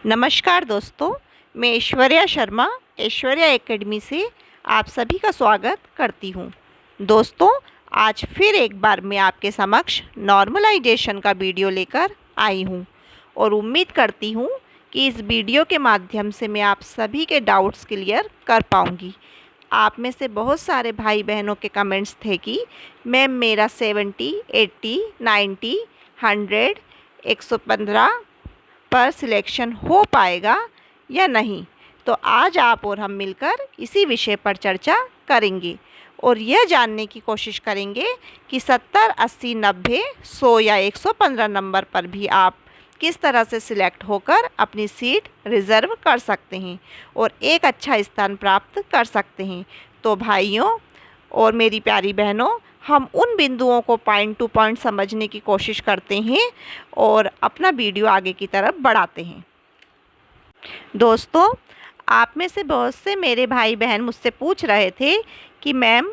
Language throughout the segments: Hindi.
नमस्कार दोस्तों, मैं ऐश्वर्या शर्मा ऐश्वर्या एकेडमी से आप सभी का स्वागत करती हूँ। दोस्तों, आज फिर एक बार मैं आपके समक्ष नॉर्मलाइजेशन का वीडियो लेकर आई हूँ और उम्मीद करती हूँ कि इस वीडियो के माध्यम से मैं आप सभी के डाउट्स क्लियर कर पाऊँगी। आप में से बहुत सारे भाई बहनों के कमेंट्स थे कि मैम मेरा 70, 80, 90, 100, 115 पर सिलेक्शन हो पाएगा या नहीं। तो आज आप और हम मिलकर इसी विषय पर चर्चा करेंगे और यह जानने की कोशिश करेंगे कि 70, 80, 90, 100 या 115 नंबर पर भी आप किस तरह से सिलेक्ट होकर अपनी सीट रिज़र्व कर सकते हैं और एक अच्छा स्थान प्राप्त कर सकते हैं। तो भाइयों और मेरी प्यारी बहनों, हम उन बिंदुओं को पॉइंट टू पॉइंट समझने की कोशिश करते हैं और अपना वीडियो आगे की तरफ बढ़ाते हैं। दोस्तों, आप में से बहुत से मेरे भाई बहन मुझसे पूछ रहे थे कि मैम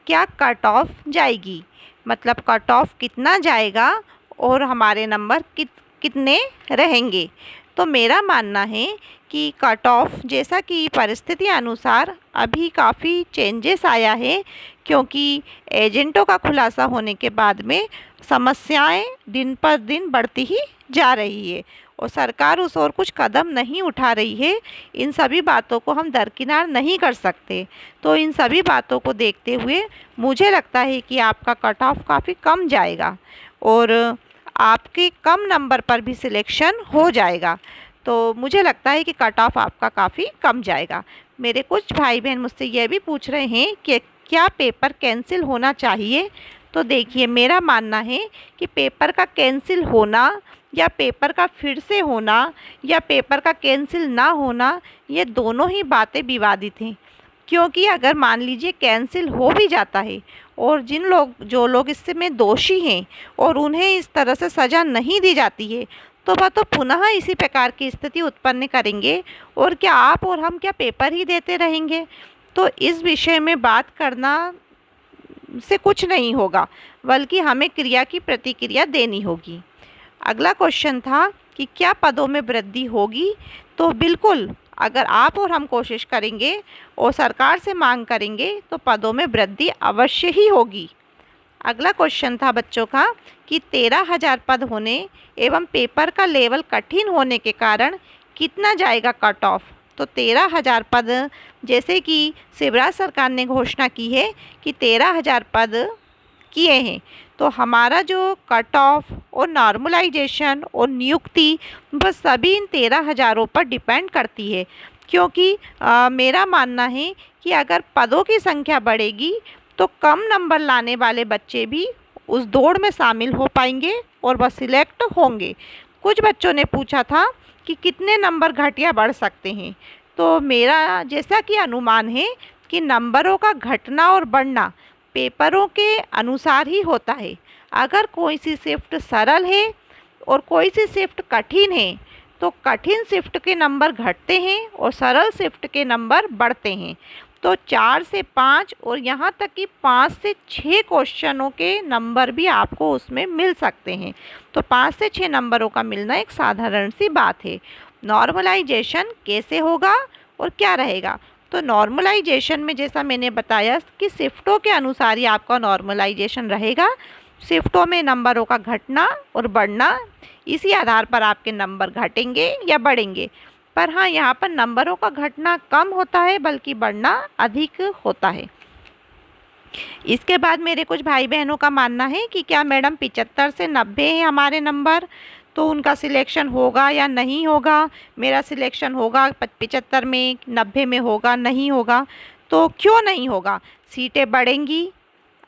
क्या कट ऑफ जाएगी, मतलब कट ऑफ कितना जाएगा और हमारे नंबर कितने रहेंगे। तो मेरा मानना है कि कट ऑफ जैसा कि परिस्थिति अनुसार अभी काफ़ी चेंजेस आया है, क्योंकि एजेंटों का खुलासा होने के बाद में समस्याएं दिन पर दिन बढ़ती ही जा रही है और सरकार उस ओर कुछ कदम नहीं उठा रही है। इन सभी बातों को हम दरकिनार नहीं कर सकते। तो इन सभी बातों को देखते हुए मुझे लगता है कि आपका कट ऑफ काफ़ी कम जाएगा और आपके कम नंबर पर भी सिलेक्शन हो जाएगा। तो मुझे लगता है कि कट ऑफ आपका काफ़ी कम जाएगा। मेरे कुछ भाई बहन मुझसे यह भी पूछ रहे हैं कि क्या पेपर कैंसिल होना चाहिए। तो देखिए, मेरा मानना है कि पेपर का कैंसिल होना या पेपर का फिर से होना या पेपर का कैंसिल ना होना, ये दोनों ही बातें विवादित हैं। क्योंकि अगर मान लीजिए कैंसिल हो भी जाता है और जो लोग इसमें दोषी हैं और उन्हें इस तरह से सज़ा नहीं दी जाती है, तो वह तो पुनः इसी प्रकार की स्थिति उत्पन्न करेंगे और क्या आप और हम क्या पेपर ही देते रहेंगे। तो इस विषय में बात करना से कुछ नहीं होगा, बल्कि हमें क्रिया की प्रतिक्रिया देनी होगी। अगला क्वेश्चन था कि क्या पदों में वृद्धि होगी। तो बिल्कुल, अगर आप और हम कोशिश करेंगे और सरकार से मांग करेंगे तो पदों में वृद्धि अवश्य ही होगी। अगला क्वेश्चन था बच्चों का कि 13,000 पद होने एवं पेपर का लेवल कठिन होने के कारण कितना जाएगा कट ऑफ। तो 13,000 पद, जैसे कि शिवराज सरकार ने घोषणा की है कि 13,000 पद किए हैं, तो हमारा जो कट ऑफ और नॉर्मलाइजेशन और नियुक्ति बस सभी इन 13,000 पर डिपेंड करती है। क्योंकि मेरा मानना है कि अगर पदों की संख्या बढ़ेगी तो कम नंबर लाने वाले बच्चे भी उस दौड़ में शामिल हो पाएंगे और वह सिलेक्ट होंगे। कुछ बच्चों ने पूछा था कि कितने नंबर घट या बढ़ सकते हैं। तो मेरा जैसा कि अनुमान है कि नंबरों का घटना और बढ़ना पेपरों के अनुसार ही होता है। अगर कोई सी शिफ्ट सरल है और कोई सी शिफ्ट कठिन है, तो कठिन शिफ्ट के नंबर घटते हैं और सरल शिफ्ट के नंबर बढ़ते हैं। तो 4 से 5 और यहाँ तक कि 5 से 6 क्वेश्चनों के नंबर भी आपको उसमें मिल सकते हैं। तो 5 से 6 नंबरों का मिलना एक साधारण सी बात है। नॉर्मलाइजेशन कैसे होगा और क्या रहेगा। तो नॉर्मलाइजेशन में जैसा मैंने बताया कि शिफ्टों के अनुसार ही आपका नॉर्मलाइजेशन रहेगा। शिफ्टों में नंबरों का घटना और बढ़ना, इसी आधार पर आपके नंबर घटेंगे या बढ़ेंगे। पर हाँ, यहाँ पर नंबरों का घटना कम होता है बल्कि बढ़ना अधिक होता है। इसके बाद मेरे कुछ भाई बहनों का मानना है कि क्या मैडम 75 से 90 हैं हमारे नंबर, तो उनका सिलेक्शन होगा या नहीं होगा। मेरा सिलेक्शन होगा 75 में, 90 में होगा, नहीं होगा। तो क्यों नहीं होगा, सीटें बढ़ेंगी,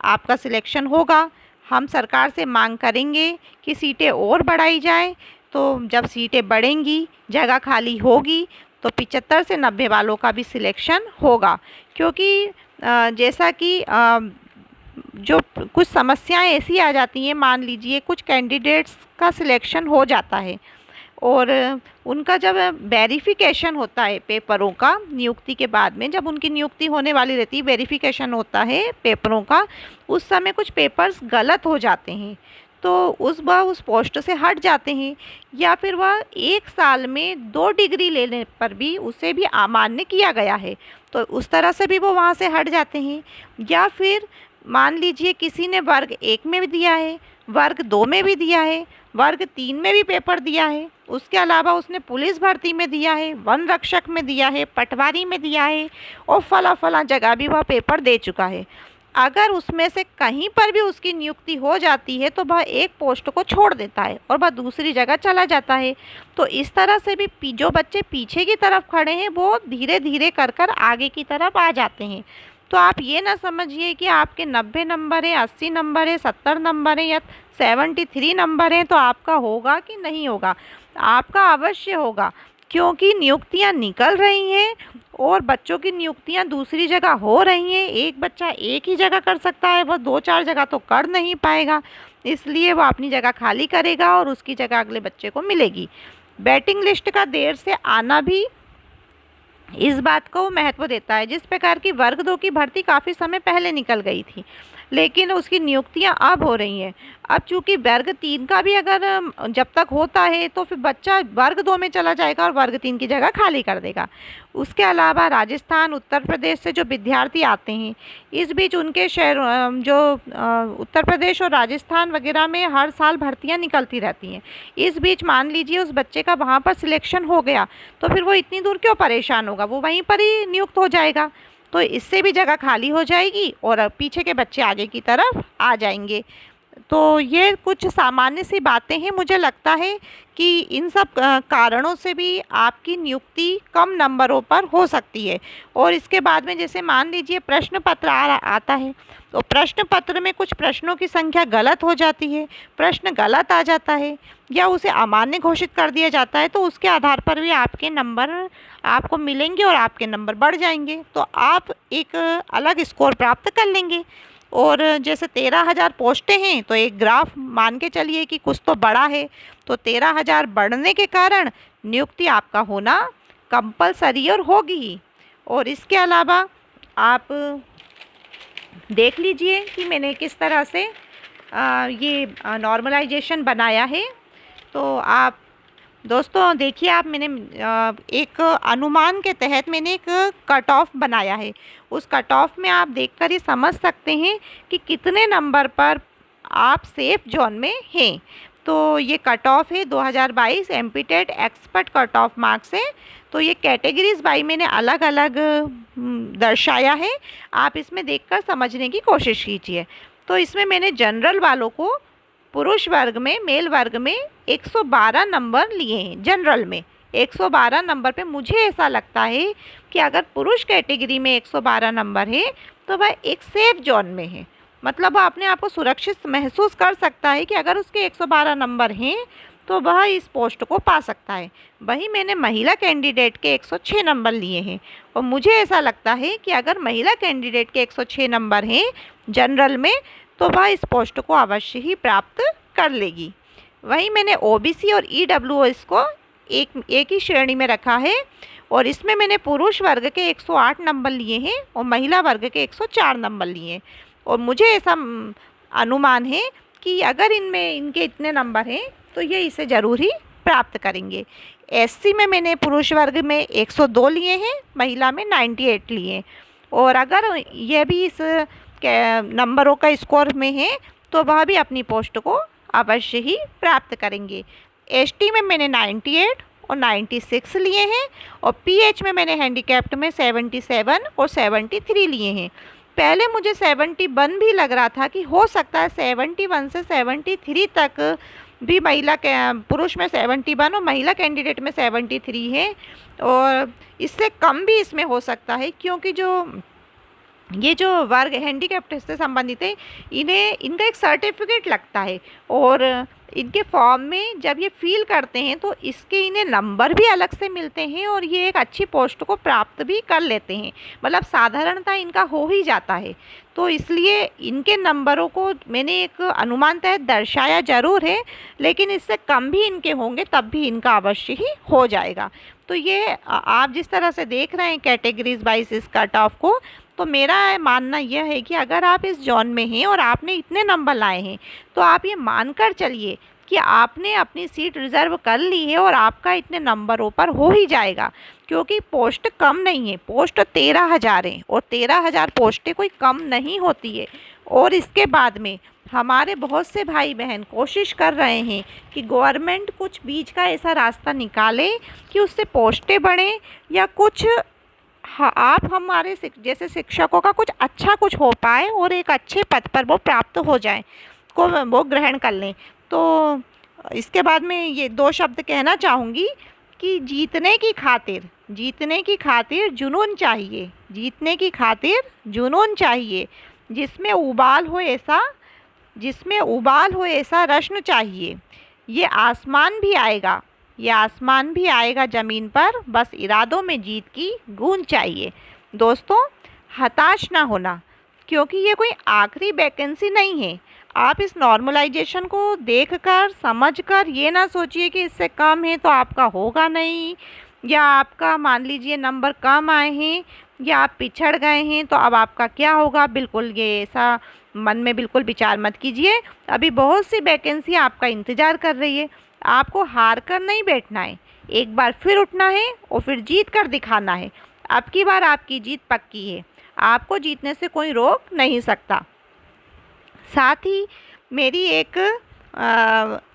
आपका सिलेक्शन होगा। हम सरकार से मांग करेंगे कि सीटें और बढ़ाई जाए। तो जब सीटें बढ़ेंगी, जगह खाली होगी, तो 75 से 90 वालों का भी सिलेक्शन होगा। क्योंकि जैसा कि जो कुछ समस्याएं ऐसी आ जाती हैं, मान लीजिए कुछ कैंडिडेट्स का सिलेक्शन हो जाता है और उनका जब वेरिफिकेशन होता है पेपरों का, नियुक्ति के बाद में जब उनकी नियुक्ति होने वाली रहती है, वेरिफिकेशन होता है पेपरों का, उस समय कुछ पेपर्स गलत हो जाते हैं। तो उस पोस्ट से हट जाते हैं, या फिर वह 1 साल में 2 डिग्री लेने पर भी उसे भी अमान्य किया गया है, तो उस तरह से भी वो वहाँ से हट जाते हैं। या फिर मान लीजिए किसी ने वर्ग 1 में भी दिया है, वर्ग 2 में भी दिया है, वर्ग 3 में भी पेपर दिया है, उसके अलावा उसने पुलिस भर्ती में दिया है, वन रक्षक में दिया है, पटवारी में दिया है और फला जगह भी वह पेपर दे चुका है। अगर उसमें से कहीं पर भी उसकी नियुक्ति हो जाती है तो वह एक पोस्ट को छोड़ देता है और वह दूसरी जगह चला जाता है। तो इस तरह से भी जो बच्चे पीछे की तरफ खड़े हैं वो धीरे धीरे कर आगे की तरफ आ जाते हैं। तो आप ये ना समझिए कि आपके 90 नंबर है, 80 नंबर है, 70 नंबर है या 73 नंबर हैं तो आपका होगा कि नहीं होगा। आपका अवश्य होगा, क्योंकि नियुक्तियां निकल रही हैं और बच्चों की नियुक्तियां दूसरी जगह हो रही हैं। एक बच्चा एक ही जगह कर सकता है, वह 2-4 जगह तो कर नहीं पाएगा, इसलिए वह अपनी जगह खाली करेगा और उसकी जगह अगले बच्चे को मिलेगी। वेटिंग लिस्ट का देर से आना भी इस बात को महत्व देता है। जिस प्रकार की वर्ग 2 की भर्ती काफ़ी समय पहले निकल गई थी, लेकिन उसकी नियुक्तियां अब हो रही हैं। अब चूंकि वर्ग 3 का भी अगर जब तक होता है तो फिर बच्चा वर्ग 2 में चला जाएगा और वर्ग 3 की जगह खाली कर देगा। उसके अलावा राजस्थान, उत्तर प्रदेश से जो विद्यार्थी आते हैं, इस बीच उनके शहर जो उत्तर प्रदेश और राजस्थान वगैरह में हर साल भर्तियां निकलती रहती हैं। इस बीच मान लीजिए उस बच्चे का वहाँ पर सिलेक्शन हो गया तो फिर वो इतनी दूर क्यों परेशान होगा, वो वहीं पर ही नियुक्त हो जाएगा। तो इससे भी जगह खाली हो जाएगी और पीछे के बच्चे आगे की तरफ आ जाएंगे। तो ये कुछ सामान्य सी बातें हैं। मुझे लगता है कि इन सब कारणों से भी आपकी नियुक्ति कम नंबरों पर हो सकती है। और इसके बाद में जैसे मान लीजिए प्रश्न पत्र आता है, तो प्रश्न पत्र में कुछ प्रश्नों की संख्या गलत हो जाती है, प्रश्न गलत आ जाता है या उसे अमान्य घोषित कर दिया जाता है, तो उसके आधार पर भी आपके नंबर आपको मिलेंगे और आपके नंबर बढ़ जाएंगे, तो आप एक अलग स्कोर प्राप्त कर लेंगे। और जैसे 13,000 पोस्टें हैं तो एक ग्राफ मान के चलिए कि कुछ तो बड़ा है, तो 13,000 बढ़ने के कारण नियुक्ति आपका होना कंपलसरी और होगी ही। और इसके अलावा आप देख लीजिए कि मैंने किस तरह से ये नॉर्मलाइजेशन बनाया है। तो आप दोस्तों देखिए, आप मैंने एक अनुमान के तहत मैंने एक कट ऑफ बनाया है। उस कट ऑफ में आप देखकर ही समझ सकते हैं कि कितने नंबर पर आप सेफ जोन में हैं। तो ये कट ऑफ है 2022 MPTET expert cut off marks है। तो ये कैटेगरीज बाई मैंने अलग अलग दर्शाया है, आप इसमें देखकर समझने की कोशिश कीजिए। तो इसमें मैंने जनरल वालों को पुरुष वर्ग में, मेल वर्ग में 112 नंबर लिए हैं। जनरल में 112 नंबर पे मुझे ऐसा लगता है कि अगर पुरुष कैटेगरी में 112 नंबर है तो वह एक सेफ जोन में है, मतलब वह अपने आप को सुरक्षित महसूस कर सकता है कि अगर उसके 112 नंबर हैं तो वह इस पोस्ट को पा सकता है। वही मैंने महिला कैंडिडेट के 106 नंबर लिए हैं और मुझे ऐसा लगता है कि अगर महिला कैंडिडेट के 106 नंबर हैं जनरल में तो वह इस पोस्ट को अवश्य ही प्राप्त कर लेगी। वहीं मैंने ओबीसी और ईडब्ल्यूएस को एक ही श्रेणी में रखा है और इसमें मैंने पुरुष वर्ग के 108 नंबर लिए हैं और महिला वर्ग के 104 नंबर लिए हैं। और मुझे ऐसा अनुमान है कि अगर इनमें इनके इतने नंबर हैं तो ये इसे ज़रूर ही प्राप्त करेंगे। एससी में मैंने पुरुष वर्ग में 102 लिए हैं, महिला में 98 लिए। और अगर यह भी इस नंबरों का स्कोर में है तो वह भी अपनी पोस्ट को अवश्य ही प्राप्त करेंगे। एसटी में मैंने 98 और 96 लिए हैं और पीएच में मैंने हैंडीकैप्ड में 77 और 73 लिए हैं। पहले मुझे 71 भी लग रहा था कि हो सकता है 71 से 73 तक भी महिला पुरुष में 71 और महिला कैंडिडेट में 73 है और इससे कम भी इसमें हो सकता है, क्योंकि ये जो वर्ग हैंडीकैप्ड से संबंधित है इन्हें इनका एक सर्टिफिकेट लगता है और इनके फॉर्म में जब ये फिल करते हैं तो इसके इन्हें नंबर भी अलग से मिलते हैं और ये एक अच्छी पोस्ट को प्राप्त भी कर लेते हैं, मतलब साधारणतः इनका हो ही जाता है। तो इसलिए इनके नंबरों को मैंने एक अनुमान तहत दर्शाया जरूर है, लेकिन इससे कम भी इनके होंगे तब भी इनका अवश्य ही हो जाएगा। तो ये आप जिस तरह से देख रहे हैं कैटेगरीज वाइज इस कट ऑफ को, तो मेरा मानना यह है कि अगर आप इस जॉन में हैं और आपने इतने नंबर लाए हैं तो आप ये मानकर चलिए कि आपने अपनी सीट रिज़र्व कर ली है और आपका इतने नंबरों पर हो ही जाएगा, क्योंकि पोस्ट कम नहीं है। पोस्ट 13,000 हैं और 13,000 पोस्टें कोई कम नहीं होती है। और इसके बाद में हमारे बहुत से भाई बहन कोशिश कर रहे हैं कि गवर्नमेंट कुछ बीच का ऐसा रास्ता निकाले कि उससे पोस्टें बढ़ें या कुछ आप हमारे जैसे शिक्षकों का कुछ अच्छा कुछ हो पाए और एक अच्छे पद पर वो प्राप्त हो जाए, को वो ग्रहण कर लें। तो इसके बाद में ये 2 शब्द कहना चाहूँगी कि जीतने की खातिर जुनून चाहिए, जीतने की खातिर जुनून चाहिए, जिसमें उबाल हो ऐसा रश्न चाहिए। ये आसमान भी आएगा ज़मीन पर, बस इरादों में जीत की गूंज चाहिए। दोस्तों, हताश ना होना, क्योंकि ये कोई आखिरी वैकेंसी नहीं है। आप इस नॉर्मलाइजेशन को देखकर समझकर ये ना सोचिए कि इससे कम है तो आपका होगा नहीं, या आपका मान लीजिए नंबर कम आए हैं या आप पिछड़ गए हैं तो अब आपका क्या होगा। बिल्कुल ये ऐसा मन में बिल्कुल विचार मत कीजिए। अभी बहुत सी वैकेंसी आपका इंतज़ार कर रही है। आपको हार कर नहीं बैठना है, एक बार फिर उठना है और फिर जीत कर दिखाना है। अब की बार आपकी जीत पक्की है, आपको जीतने से कोई रोक नहीं सकता। साथ ही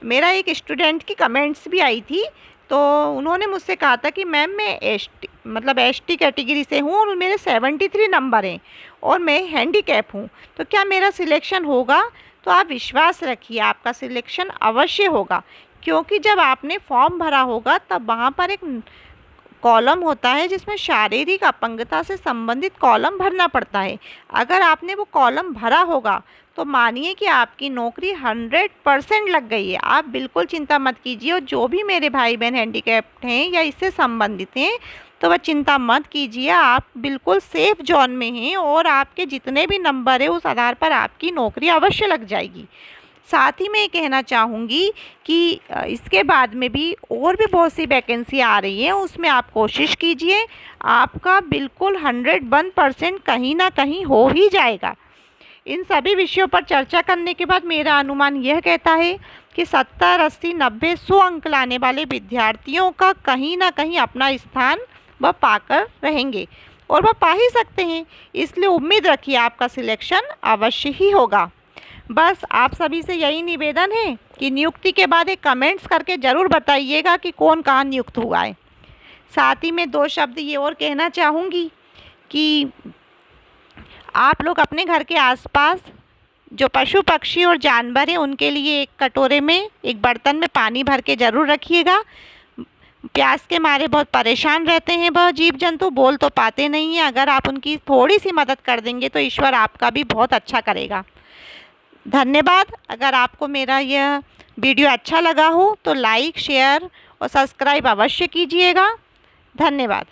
मेरा एक स्टूडेंट की कमेंट्स भी आई थी, तो उन्होंने मुझसे कहा था कि मैम मैं एसटी कैटेगरी से हूँ और मेरे 73 नंबर हैं और मैं हैंडीकैप हूँ, तो क्या मेरा सिलेक्शन होगा। तो आप विश्वास रखिए, आपका सिलेक्शन अवश्य होगा, क्योंकि जब आपने फॉर्म भरा होगा तब वहाँ पर एक कॉलम होता है जिसमें शारीरिक अपंगता से संबंधित कॉलम भरना पड़ता है। अगर आपने वो कॉलम भरा होगा तो मानिए कि आपकी नौकरी 100% लग गई है। आप बिल्कुल चिंता मत कीजिए, और जो भी मेरे भाई बहन हैंडीकैप्ड हैं या इससे संबंधित हैं तो वह चिंता मत कीजिए, आप बिल्कुल सेफ जोन में हैं और आपके जितने भी नंबर है उस आधार पर आपकी नौकरी अवश्य लग जाएगी। साथ ही मैं ये कहना चाहूँगी कि इसके बाद में भी और भी बहुत सी वैकेंसी आ रही है, उसमें आप कोशिश कीजिए, आपका बिल्कुल 101% कहीं ना कहीं हो ही जाएगा। इन सभी विषयों पर चर्चा करने के बाद मेरा अनुमान यह कहता है कि 70, 80, 90, 100 अंक लाने वाले विद्यार्थियों का कहीं ना कहीं अपना स्थान वह पाकर रहेंगे और वह पा ही सकते हैं। इसलिए उम्मीद रखिए आपका सिलेक्शन अवश्य ही होगा। बस आप सभी से यही निवेदन है कि नियुक्ति के बाद एक कमेंट्स करके ज़रूर बताइएगा कि कौन कहाँ नियुक्त हुआ है। साथ ही मैं 2 शब्द ये और कहना चाहूँगी कि आप लोग अपने घर के आसपास जो पशु पक्षी और जानवर हैं उनके लिए एक कटोरे में, एक बर्तन में पानी भर के ज़रूर रखिएगा। प्यास के मारे बहुत परेशान रहते हैं वह जीव जंतु, बोल तो पाते नहीं हैं। अगर आप उनकी थोड़ी सी मदद कर देंगे तो ईश्वर आपका भी बहुत अच्छा करेगा। धन्यवाद। अगर आपको मेरा यह वीडियो अच्छा लगा हो तो लाइक, शेयर और सब्सक्राइब अवश्य कीजिएगा। धन्यवाद।